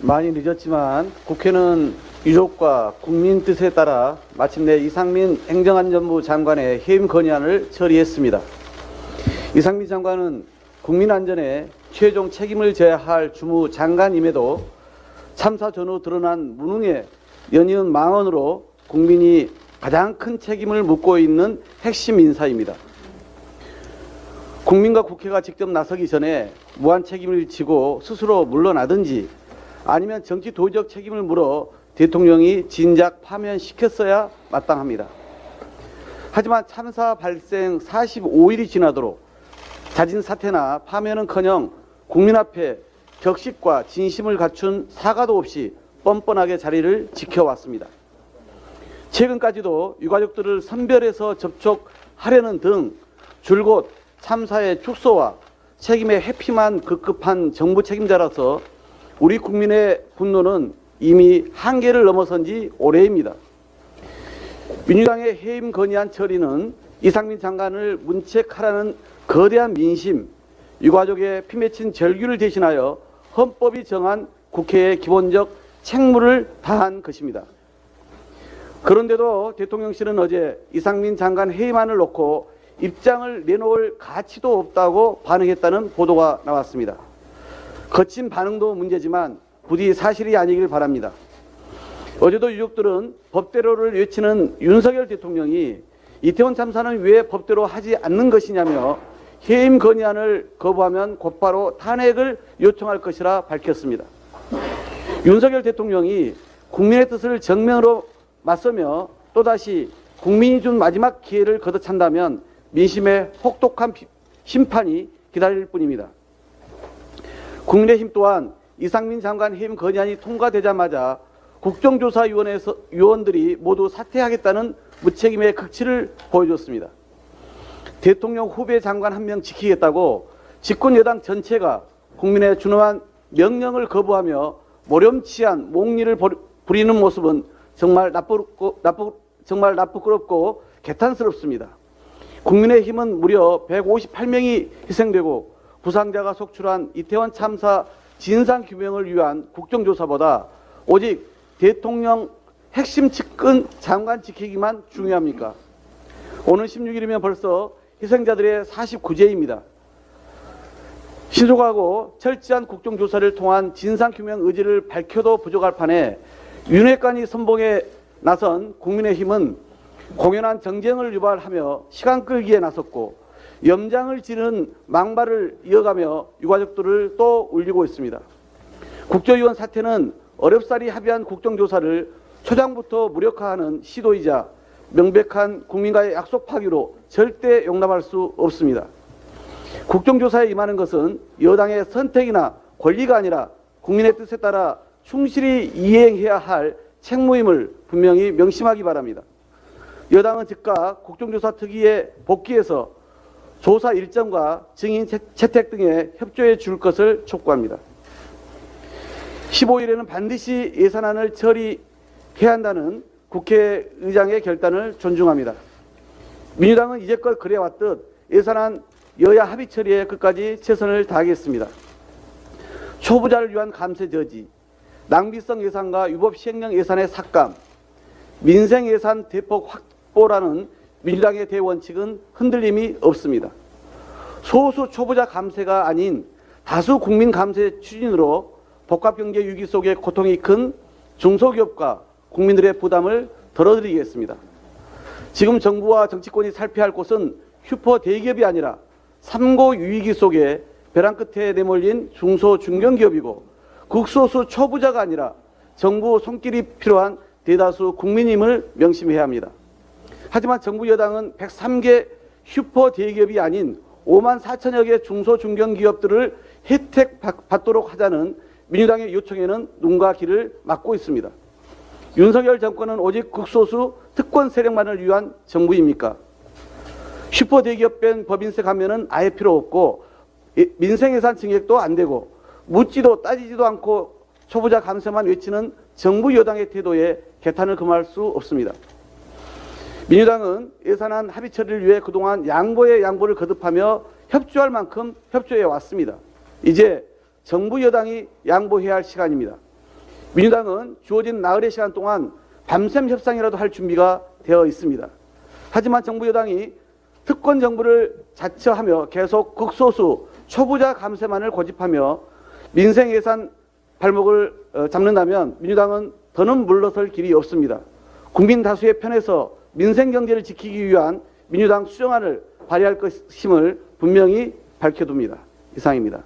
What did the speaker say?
많이 늦었지만 국회는 유족과 국민 뜻에 따라 마침내 이상민 행정안전부 장관의 해임 건의안을 처리했습니다. 이상민 장관은 국민 안전에 최종 책임을 져야 할 주무 장관임에도 참사 전후 드러난 무능에 연이은 망언으로 국민이 가장 큰 책임을 묻고 있는 핵심 인사입니다. 국민과 국회가 직접 나서기 전에 무한 책임을 지고 스스로 물러나든지 아니면 정치 도의적 책임을 물어 대통령이 진작 파면시켰어야 마땅합니다. 하지만 참사 발생 45일이 지나도록 자진 사퇴나 파면은커녕 국민 앞에 격식과 진심을 갖춘 사과도 없이 뻔뻔하게 자리를 지켜왔습니다. 최근까지도 유가족들을 선별해서 접촉하려는 등 줄곧 참사의 축소와 책임의 회피만 급급한 정부 책임자라서 우리 국민의 분노는 이미 한계를 넘어선 지 오래입니다. 민주당의 해임 건의안 처리는 이상민 장관을 문책하라는 거대한 민심, 유가족의 피 맺힌 절규를 대신하여 헌법이 정한 국회의 기본적 책무를 다한 것입니다. 그런데도 대통령실은 어제 이상민 장관 해임안을 놓고 입장을 내놓을 가치도 없다고 반응했다는 보도가 나왔습니다. 거친 반응도 문제지만 부디 사실이 아니길 바랍니다. 어제도 유족들은 법대로를 외치는 윤석열 대통령이 이태원 참사는 왜 법대로 하지 않는 것이냐며 해임 건의안을 거부하면 곧바로 탄핵을 요청할 것이라 밝혔습니다. 윤석열 대통령이 국민의 뜻을 정면으로 맞서며 또다시 국민이 준 마지막 기회를 걷어찬다면 민심의 혹독한 심판이 기다릴 뿐입니다. 국민의힘 또한 이상민 장관 해임 건의안이 통과되자마자 국정조사위원회에서 위원들이 모두 사퇴하겠다는 무책임의 극치를 보여줬습니다. 대통령 후배 장관 한 명 지키겠다고 집권 여당 전체가 국민의 준엄한 명령을 거부하며 모렴치한 몽리를 부리는 모습은 정말 나쁘끄럽고 개탄스럽습니다. 국민의힘은 무려 158명이 희생되고 부상자가 속출한 이태원 참사 진상규명을 위한 국정조사보다 오직 대통령 핵심 측근 장관 지키기만 중요합니까? 오늘 16일이면 벌써 희생자들의 49제입니다. 신속하고 철저한 국정조사를 통한 진상규명 의지를 밝혀도 부족할 판에 윤핵관이 선봉에 나선 국민의힘은 공연한 정쟁을 유발하며 시간 끌기에 나섰고 염장을 지르는 망발을 이어가며 유가족들을 또 울리고 있습니다. 국조위원 사태는 어렵사리 합의한 국정조사를 초장부터 무력화하는 시도이자 명백한 국민과의 약속 파기로 절대 용납할 수 없습니다. 국정조사에 임하는 것은 여당의 선택이나 권리가 아니라 국민의 뜻에 따라 충실히 이행해야 할 책무임을 분명히 명심하기 바랍니다. 여당은 즉각 국정조사 특위에 복귀해서 조사 일정과 증인 채택 등에 협조해 줄 것을 촉구합니다. 15일에는 반드시 예산안을 처리해야 한다는 국회의장의 결단을 존중합니다. 민주당은 이제껏 그래왔듯 예산안 여야 합의 처리에 끝까지 최선을 다하겠습니다. 초부자를 위한 감세 저지, 낭비성 예산과 위법 시행령 예산의 삭감, 민생 예산 대폭 확보라는 민주당의 대원칙은 흔들림이 없습니다. 소수 초부자 감세가 아닌 다수 국민 감세 추진으로 복합경제 위기 속에 고통이 큰 중소기업과 국민들의 부담을 덜어드리겠습니다. 지금 정부와 정치권이 살펴야 할 곳은 슈퍼 대기업이 아니라 삼고 위기 속에 벼랑 끝에 내몰린 중소 중견기업이고 극소수 초부자가 아니라 정부 손길이 필요한 대다수 국민임을 명심해야 합니다. 하지만 정부 여당은 103개 슈퍼 대기업이 아닌 5만 4천여 개 중소 중견기업들을 혜택 받도록 하자는 민주당의 요청에는 눈과 귀를 막고 있습니다. 윤석열 정권은 오직 극소수 특권 세력만을 위한 정부입니까? 슈퍼 대기업 뺀 법인세 감면은 아예 필요 없고 민생예산 증액도 안 되고 묻지도 따지지도 않고 초부자 감세만 외치는 정부 여당의 태도에 개탄을 금할 수 없습니다. 민주당은 예산안 합의 처리를 위해 그동안 양보에 양보를 거듭하며 협조할 만큼 협조해 왔습니다. 이제 정부 여당이 양보해야 할 시간입니다. 민주당은 주어진 나흘의 시간 동안 밤샘 협상이라도 할 준비가 되어 있습니다. 하지만 정부 여당이 특권 정부를 자처하며 계속 극소수 초부자 감세만을 고집하며 민생 예산 발목을 잡는다면 민주당은 더는 물러설 길이 없습니다. 국민 다수의 편에서 민생 경제를 지키기 위한 민주당 수정안을 발의할 것임을 분명히 밝혀둡니다. 이상입니다.